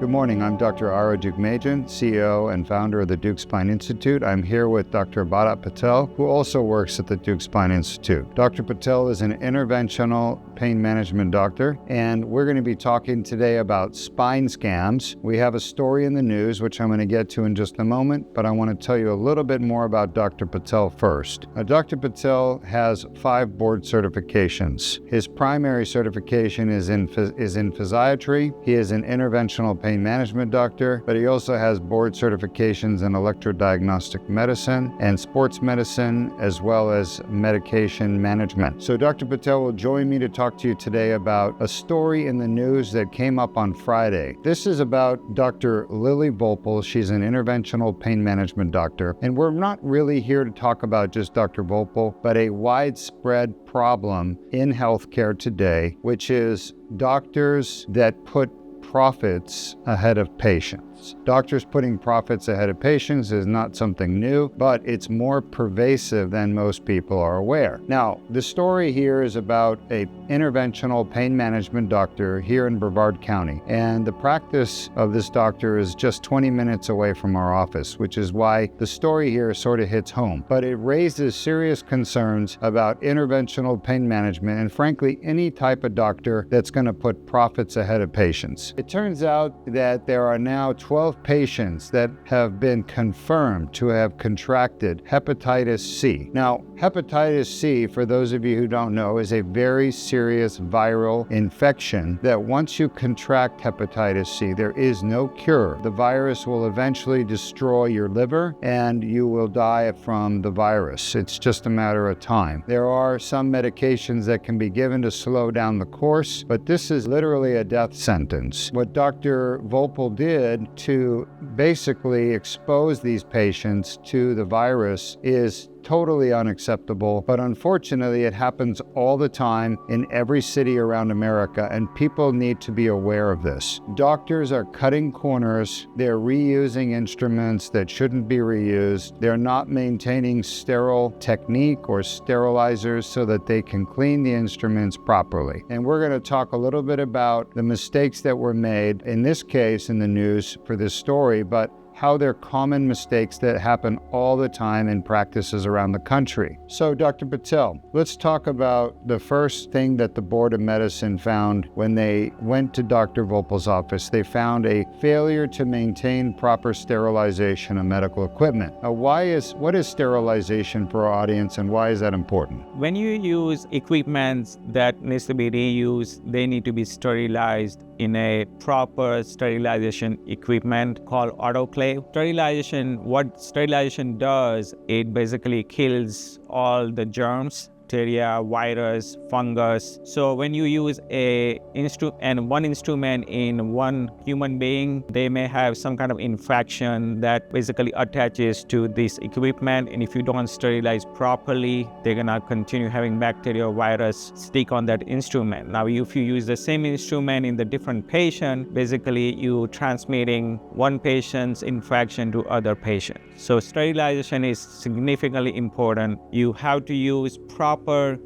Good morning. I'm Dr. Ara Deuk, CEO and founder of the Deuk Spine Institute. I'm here with Dr. Bharat Patel, who also works at the Deuk Spine Institute. Dr. Patel is an interventional pain management doctor, and we're going to be talking today about spine scams. We have a story in the news, which I'm going to get to in just a moment, but I want to tell you a little bit more about Dr. Patel first. Dr. Patel has 5 board certifications. His primary certification is in physiatry. He is an interventional pain management doctor, but he also has board certifications in electrodiagnostic medicine and sports medicine, as well as medication management. So Dr. Patel will join me to talk to you today about a story in the news that came up on Friday. This is about Dr. Lily Volpel. She's an interventional pain management doctor, and we're not really here to talk about just Dr. Volpel, but a widespread problem in healthcare today, which is doctors that put profits ahead of patients. Doctors putting profits ahead of patients is not something new, but it's more pervasive than most people are aware. Now, the story here is about a interventional pain management doctor here in Brevard County, and the practice of this doctor is just 20 minutes away from our office, which is why the story here sort of hits home. But it raises serious concerns about interventional pain management and, frankly, any type of doctor that's going to put profits ahead of patients. It turns out that there are now 12 patients that have been confirmed to have contracted hepatitis C. Now, hepatitis C, for those of you who don't know, is a very serious viral infection that once you contract hepatitis C, there is no cure. The virus will eventually destroy your liver and you will die from the virus. It's just a matter of time. There are some medications that can be given to slow down the course, but this is literally a death sentence. What Dr. Volpel did to basically expose these patients to the virus is totally unacceptable, but unfortunately it happens all the time in every city around America, and people need to be aware of this. Doctors are cutting corners. They're reusing instruments that shouldn't be reused. They're not maintaining sterile technique or sterilizers so that they can clean the instruments properly. And we're going to talk a little bit about the mistakes that were made, in this case in the news for this story, but how they're common mistakes that happen all the time in practices around the country. So, Dr. Patel, let's talk about the first thing that the Board of Medicine found when they went to Dr. Volpel's office. They found a failure to maintain proper sterilization of medical equipment. Now, what is sterilization for our audience, and why is that important? When you use equipment that needs to be reused, they need to be sterilized in a proper sterilization equipment called autoclave. What sterilization does, it basically kills all the germs, bacteria, virus, fungus. So when you use one instrument in one human being, they may have some kind of infection that basically attaches to this equipment, and if you don't sterilize properly, they're gonna continue having bacteria or virus stick on that instrument. Now, if you use the same instrument in the different patient, basically you transmitting one patient's infection to other patients. So sterilization is significantly important. You have to use proper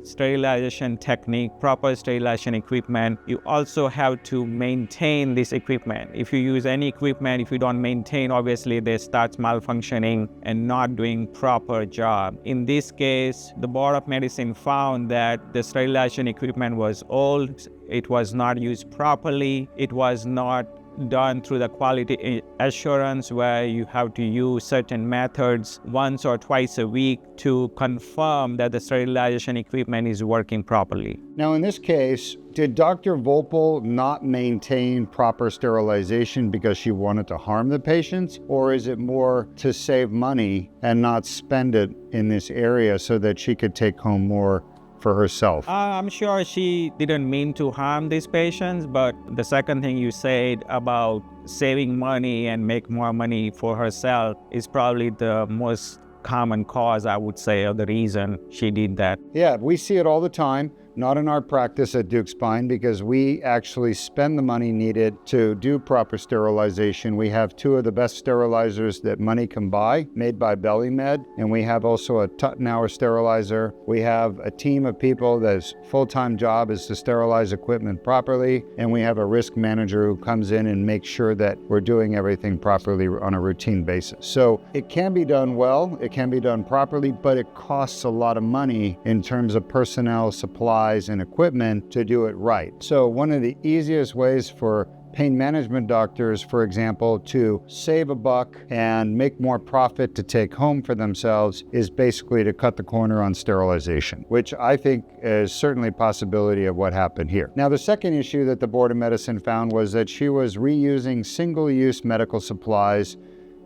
sterilization technique, proper sterilization equipment. You also have to maintain this equipment. If you use any equipment, if you don't maintain, obviously they start malfunctioning and not doing proper job. In this case, the Board of Medicine found that the sterilization equipment was old, it was not used properly, it was not done through the quality assurance where you have to use certain methods once or twice a week to confirm that the sterilization equipment is working properly. Now, in this case, did Dr. Volpel not maintain proper sterilization because she wanted to harm the patients, or is it more to save money and not spend it in this area so that she could take home more for herself? I'm sure she didn't mean to harm these patients, but the second thing you said about saving money and make more money for herself is probably the most common cause, I would say, of the reason she did that. Yeah, we see it all the time. not in our practice at Deuk Spine, because we actually spend the money needed to do proper sterilization. We have two of the best sterilizers that money can buy, made by BellyMed, and we have also a Tuttenauer sterilizer. We have a team of people that's full-time job is to sterilize equipment properly, and we have a risk manager who comes in and makes sure that we're doing everything properly on a routine basis. So it can be done well, it can be done properly, but it costs a lot of money in terms of personnel, supplies, and equipment to do it right. So one of the easiest ways for pain management doctors, for example, to save a buck and make more profit to take home for themselves is basically to cut the corner on sterilization, which I think is certainly a possibility of what happened here. Now, the second issue that the Board of Medicine found was that she was reusing single-use medical supplies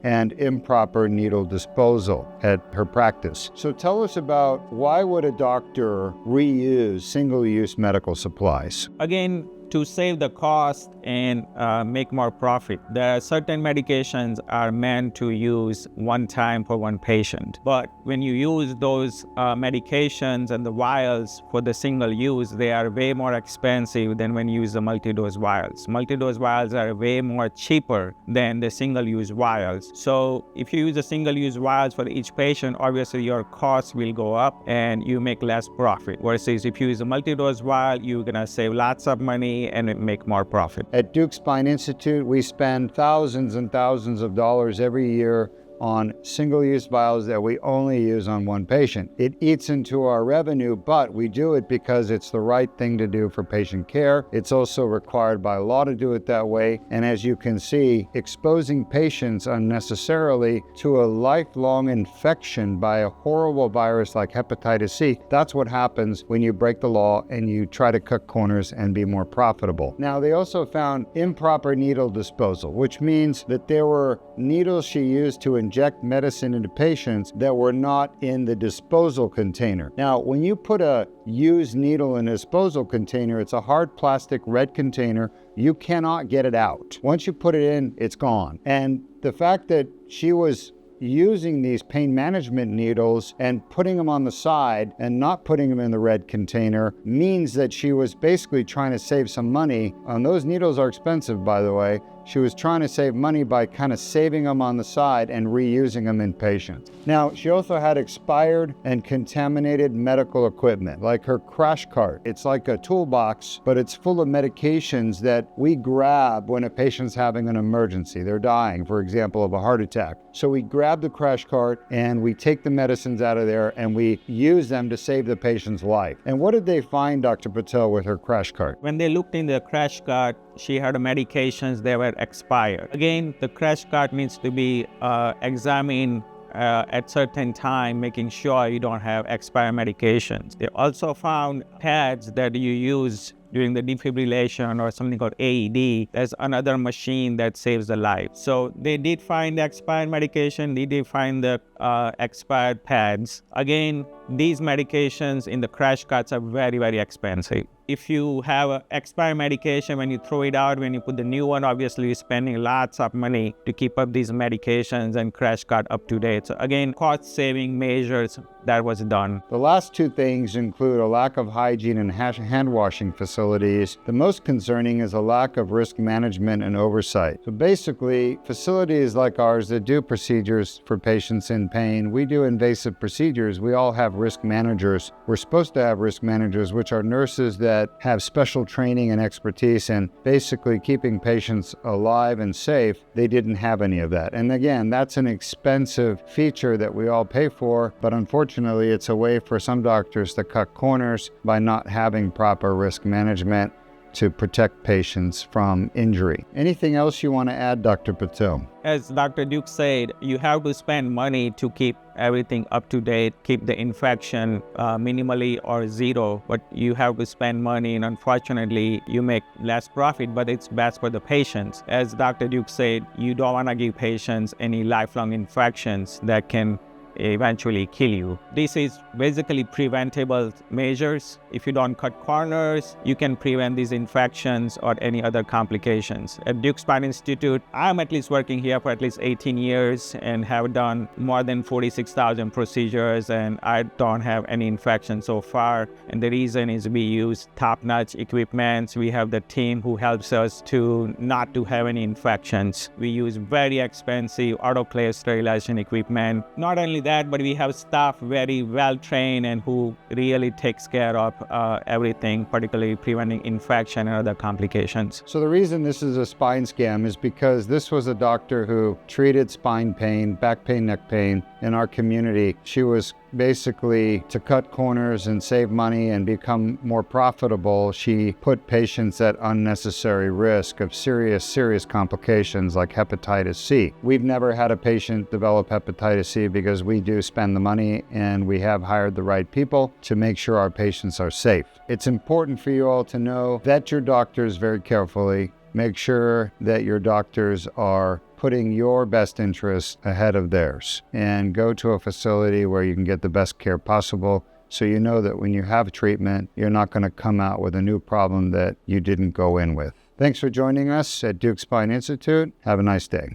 and improper needle disposal at her practice. So tell us about why would a doctor reuse single-use medical supplies? Again, to save the cost and make more profit. There are certain medications are meant to use one time for one patient. But when you use those medications and the vials for the single use, they are way more expensive than when you use the multi-dose vials. Multi-dose vials are way more cheaper than the single-use vials. So if you use the single-use vials for each patient, obviously your costs will go up and you make less profit. Versus if you use a multi-dose vial, you're gonna save lots of money and make more profit. At Deuk Spine Institute, we spend thousands and thousands of dollars every year on single-use vials that we only use on one patient. It eats into our revenue, but we do it because it's the right thing to do for patient care. It's also required by law to do it that way. And as you can see, exposing patients unnecessarily to a lifelong infection by a horrible virus like hepatitis C, that's what happens when you break the law and you try to cut corners and be more profitable. Now, they also found improper needle disposal, which means that there were needles she used to inject medicine into patients that were not in the disposal container. Now, when you put a used needle in a disposal container, it's a hard plastic red container. You cannot get it out. Once you put it in, it's gone. And the fact that she was using these pain management needles and putting them on the side and not putting them in the red container means that she was basically trying to save some money. And those needles are expensive, by the way. She was trying to save money by kind of saving them on the side and reusing them in patients. Now, she also had expired and contaminated medical equipment, like her crash cart. It's like a toolbox, but it's full of medications that we grab when a patient's having an emergency. They're dying, for example, of a heart attack. So we grab the crash cart and we take the medicines out of there and we use them to save the patient's life. And what did they find, Dr. Patel, with her crash cart? When they looked in the crash cart, she had medications that were expired. Again, the crash cart needs to be examined at certain time, making sure you don't have expired medications. They also found pads that you use during the defibrillation or something called AED. There's another machine that saves the life. So they did find the expired medication, they did find the expired pads. Again, these medications in the crash carts are very, very expensive. If you have an expired medication, when you throw it out, when you put the new one, obviously you're spending lots of money to keep up these medications and crash cart up to date. So again, cost-saving measures that was done. The last two things include a lack of hygiene and hand washing facilities. The most concerning is a lack of risk management and oversight. So basically, facilities like ours that do procedures for patients in pain, we do invasive procedures. We all have risk managers. We're supposed to have risk managers, which are nurses that have special training and expertise in basically keeping patients alive and safe. They didn't have any of that. And again, that's an expensive feature that we all pay for, but unfortunately, it's a way for some doctors to cut corners by not having proper risk management to protect patients from injury. Anything else you want to add, Dr. Patel? As Dr. Deuk said, you have to spend money to keep everything up to date, keep the infection minimally or zero, but you have to spend money, and unfortunately, you make less profit, but it's best for the patients. As Dr. Deuk said, you don't want to give patients any lifelong infections that can eventually kill you. This is basically preventable measures. If you don't cut corners, you can prevent these infections or any other complications. At Deuk Spine Institute, I'm at least working here for at least 18 years and have done more than 46,000 procedures, and I don't have any infection so far. And the reason is we use top-notch equipment. We have the team who helps us to not to have any infections. We use very expensive autoclave sterilization equipment. Not only that, but we have staff very well trained and who really takes care of everything, particularly preventing infection and other complications. So the reason this is a spine scam is because this was a doctor who treated spine pain, back pain, neck pain in our community. She was basically, to cut corners and save money and become more profitable, she put patients at unnecessary risk of serious complications like hepatitis C. We've never had a patient develop hepatitis C because we do spend the money and we have hired the right people to make sure our patients are safe. It's important for you all to know, vet your doctors very carefully. Make sure that your doctors are putting your best interests ahead of theirs, and go to a facility where you can get the best care possible so you know that when you have treatment, you're not going to come out with a new problem that you didn't go in with. Thanks for joining us at Deuk Spine Institute. Have a nice day.